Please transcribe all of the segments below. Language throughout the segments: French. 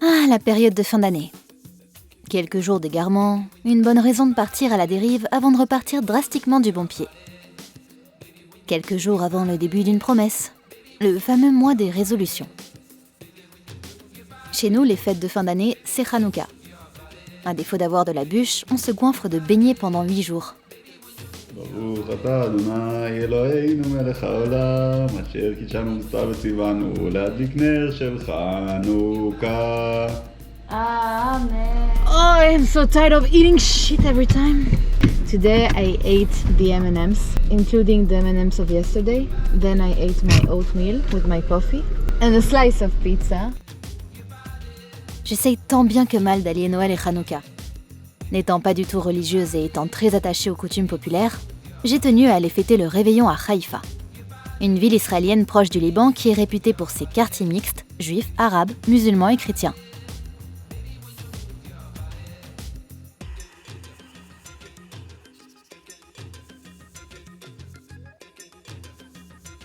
Ah, la période de fin d'année. Quelques jours d'égarement, une bonne raison de partir à la dérive avant de repartir drastiquement du bon pied. Quelques jours avant le début d'une promesse, le fameux mois des résolutions. Chez nous, les fêtes de fin d'année, c'est Hanouka. À défaut d'avoir de la bûche, on se goinfre de beignets pendant 8 jours. ברוך אתה אדוני אלוהינו מלך העולם אשר קידשנו מצווה וציוונו להדליק נר של חנוכה. Amen. Oh, I'm so tired of eating shit every time. Today I ate the M&Ms, including the M&Ms of yesterday. Then I ate my oatmeal with my coffee and a slice of pizza. J'essaye tant bien que mal d'allier Noël et Hanouka. N'étant pas du tout religieuse et étant très attachée aux coutumes populaires, j'ai tenu à aller fêter le réveillon à Haïfa, une ville israélienne proche du Liban qui est réputée pour ses quartiers mixtes, juifs, arabes, musulmans et chrétiens.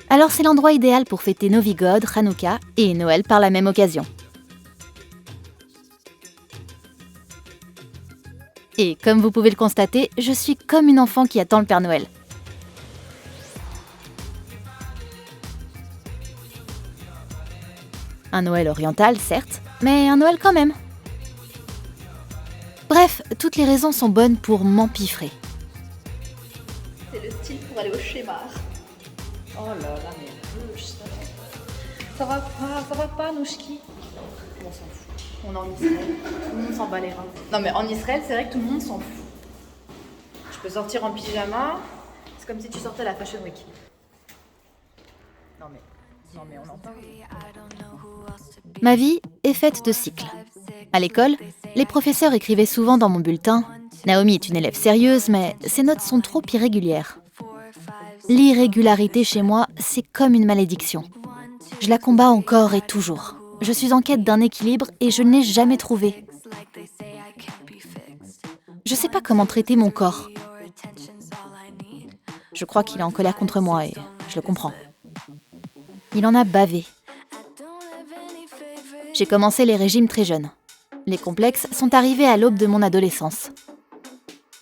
Alors c'est l'endroit idéal pour fêter Novigod, Hanouka et Noël par la même occasion. Et comme vous pouvez le constater, je suis comme une enfant qui attend le Père Noël. Un Noël oriental, certes, mais un Noël quand même. Bref, toutes les raisons sont bonnes pour m'empiffrer. C'est le style pour aller au schéma. Oh là là, mais ça va pas, Nouchki. On s'en fout. On est en Israël, tout le monde s'en bat les reins. Non mais en Israël, c'est vrai que tout le monde s'en fout. Je peux sortir en pyjama, c'est comme si tu sortais à la Fashion Week. Non mais on en parle. Ma vie est faite de cycles. À l'école, les professeurs écrivaient souvent dans mon bulletin « Naomi est une élève sérieuse, mais ses notes sont trop irrégulières ». L'irrégularité chez moi, c'est comme une malédiction. Je la combats encore et toujours. Je suis en quête d'un équilibre et je ne l'ai jamais trouvé. Je sais pas comment traiter mon corps. Je crois qu'il est en colère contre moi et je le comprends. Il en a bavé. J'ai commencé les régimes très jeune. Les complexes sont arrivés à l'aube de mon adolescence.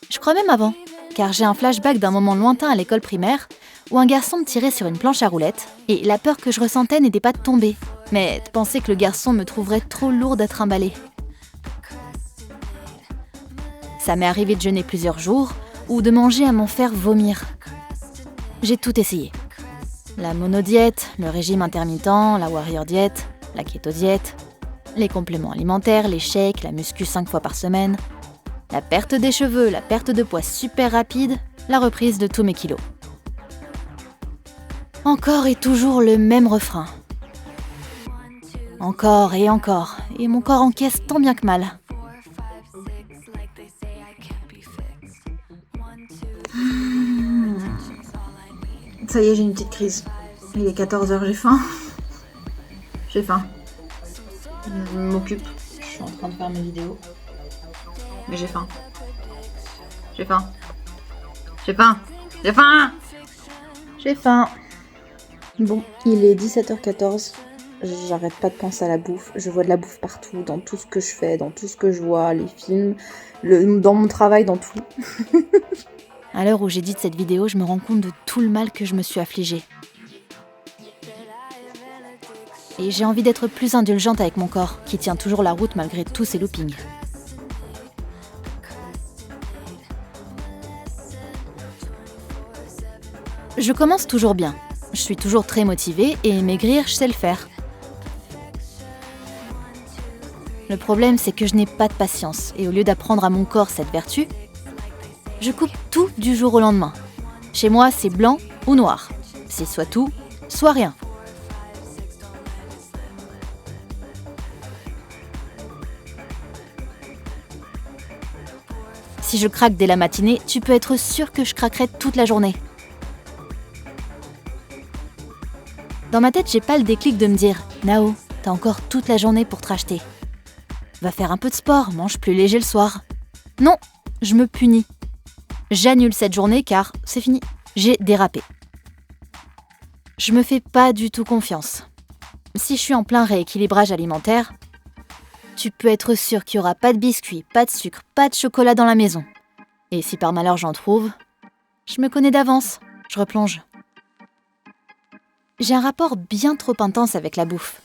Je crois même avant, car j'ai un flashback d'un moment lointain à l'école primaire où un garçon me tirait sur une planche à roulettes et la peur que je ressentais n'était pas de tomber, mais de penser que le garçon me trouverait trop lourde à trimballer. Ça m'est arrivé de jeûner plusieurs jours ou de manger à m'en faire vomir. J'ai tout essayé. La monodiète, le régime intermittent, la warrior diète, la keto diète, les compléments alimentaires, les shakes, la muscu 5 fois par semaine, la perte des cheveux, la perte de poids super rapide, la reprise de tous mes kilos. Encore et toujours le même refrain. Encore, et mon corps encaisse tant bien que mal. Ça y est, j'ai une petite crise. Il est 14h, j'ai faim. J'ai faim. Je m'occupe. Je suis en train de faire mes vidéos. Mais j'ai faim. J'ai faim. J'ai faim. J'ai faim. J'ai faim. Bon, il est 17h14. J'arrête pas de penser à la bouffe. Je vois de la bouffe partout, dans tout ce que je fais, dans tout ce que je vois, les films, dans mon travail, dans tout. À l'heure où j'édite cette vidéo, je me rends compte de tout le mal que je me suis affligée. Et j'ai envie d'être plus indulgente avec mon corps, qui tient toujours la route malgré tous ces loopings. Je commence toujours bien. Je suis toujours très motivée et maigrir, je sais le faire. Le problème, c'est que je n'ai pas de patience et au lieu d'apprendre à mon corps cette vertu, je coupe tout du jour au lendemain. Chez moi, c'est blanc ou noir. C'est soit tout, soit rien. Si je craque dès la matinée, tu peux être sûr que je craquerai toute la journée. Dans ma tête, j'ai pas le déclic de me dire « Nao, t'as encore toute la journée pour te racheter. Va faire un peu de sport, mange plus léger le soir. » Non, je me punis. J'annule cette journée car c'est fini, j'ai dérapé. Je me fais pas du tout confiance. Si je suis en plein rééquilibrage alimentaire, tu peux être sûr qu'il n'y aura pas de biscuits, pas de sucre, pas de chocolat dans la maison. Et si par malheur j'en trouve, je me connais d'avance, je replonge. J'ai un rapport bien trop intense avec la bouffe.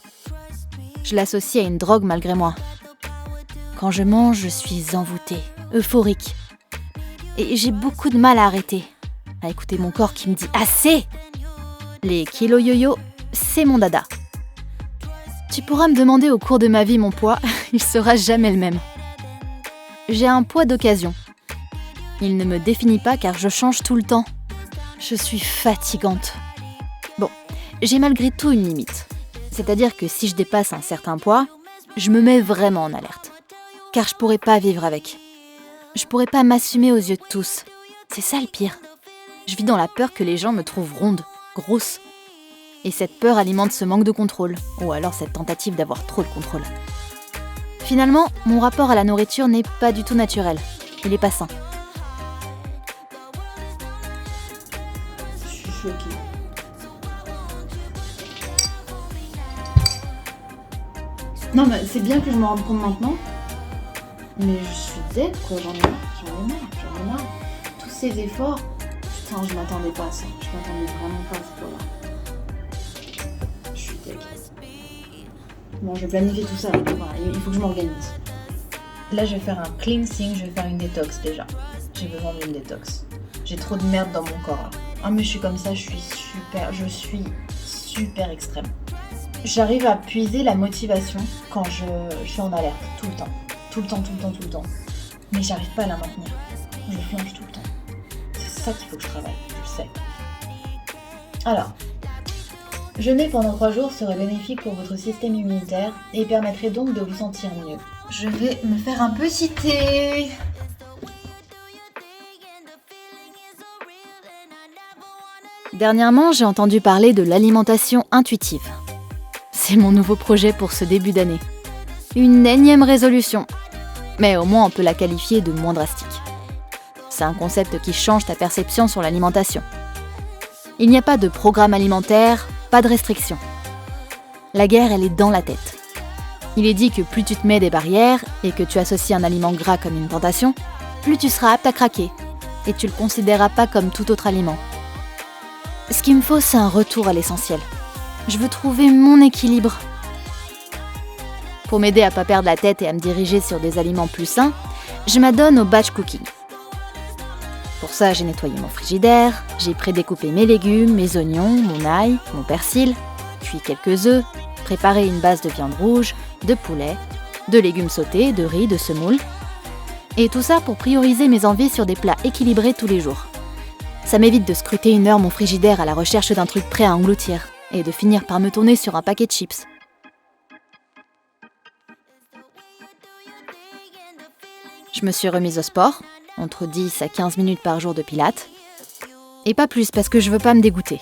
Je l'associe à une drogue malgré moi. Quand je mange, je suis envoûtée, euphorique. Et j'ai beaucoup de mal à arrêter, à écouter mon corps qui me dit « Assez !» Les kilos yo-yo, c'est mon dada. Tu pourras me demander au cours de ma vie mon poids, il sera jamais le même. J'ai un poids d'occasion. Il ne me définit pas car je change tout le temps. Je suis fatigante. Bon, j'ai malgré tout une limite. C'est-à-dire que si je dépasse un certain poids, je me mets vraiment en alerte. Car je pourrais pas vivre avec. Je pourrais pas m'assumer aux yeux de tous. C'est ça le pire. Je vis dans la peur que les gens me trouvent ronde, grosse. Et cette peur alimente ce manque de contrôle, ou alors cette tentative d'avoir trop de contrôle. Finalement, mon rapport à la nourriture n'est pas du tout naturel. Il est pas sain. Je suis choquée. Non mais c'est bien que je me rende compte maintenant. Mais je suis dead quoi, j'en ai marre. Tous ces efforts, putain je m'attendais pas à ça. Je m'attendais vraiment pas à ce point-là. Je suis dead. Bon, je vais planifier tout ça. Voilà, il faut que je m'organise. Là, je vais faire un cleansing, je vais faire une détox déjà. J'ai besoin d'une détox. J'ai trop de merde dans mon corps là. Ah mais je suis comme ça, je suis super extrême. J'arrive à puiser la motivation quand je suis en alerte, tout le temps. Mais j'arrive pas à la maintenir. Je flanche tout le temps. C'est ça qu'il faut que je travaille, je le sais. Alors, jeûner pendant 3 jours serait bénéfique pour votre système immunitaire et permettrait donc de vous sentir mieux. Je vais me faire un petit thé. Dernièrement, j'ai entendu parler de l'alimentation intuitive. C'est mon nouveau projet pour ce début d'année. Une énième résolution. Mais au moins on peut la qualifier de moins drastique. C'est un concept qui change ta perception sur l'alimentation. Il n'y a pas de programme alimentaire, pas de restrictions. La guerre, elle est dans la tête. Il est dit que plus tu te mets des barrières et que tu associes un aliment gras comme une tentation, plus tu seras apte à craquer et tu le considéreras pas comme tout autre aliment. Ce qu'il me faut, c'est un retour à l'essentiel. Je veux trouver mon équilibre. Pour m'aider à pas perdre la tête et à me diriger sur des aliments plus sains, je m'adonne au batch cooking. Pour ça, j'ai nettoyé mon frigidaire, j'ai prédécoupé mes légumes, mes oignons, mon ail, mon persil, cuit quelques œufs, préparé une base de viande rouge, de poulet, de légumes sautés, de riz, de semoule. Et tout ça pour prioriser mes envies sur des plats équilibrés tous les jours. Ça m'évite de scruter 1 heure mon frigidaire à la recherche d'un truc prêt à engloutir et de finir par me tourner sur un paquet de chips. Je me suis remise au sport, entre 10 à 15 minutes par jour de pilates. Et pas plus parce que je veux pas me dégoûter.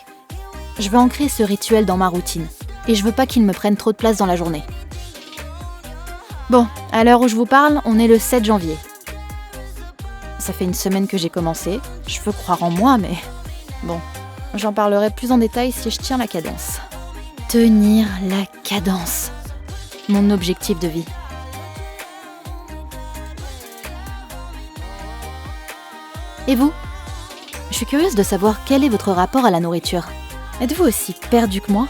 Je veux ancrer ce rituel dans ma routine et je veux pas qu'il me prenne trop de place dans la journée. Bon, à l'heure où je vous parle, on est le 7 janvier. Ça fait 1 semaine que j'ai commencé. Je veux croire en moi, mais bon, j'en parlerai plus en détail si je tiens la cadence. Tenir la cadence. Mon objectif de vie. Et vous ? Je suis curieuse de savoir quel est votre rapport à la nourriture. Êtes-vous aussi perdu que moi ?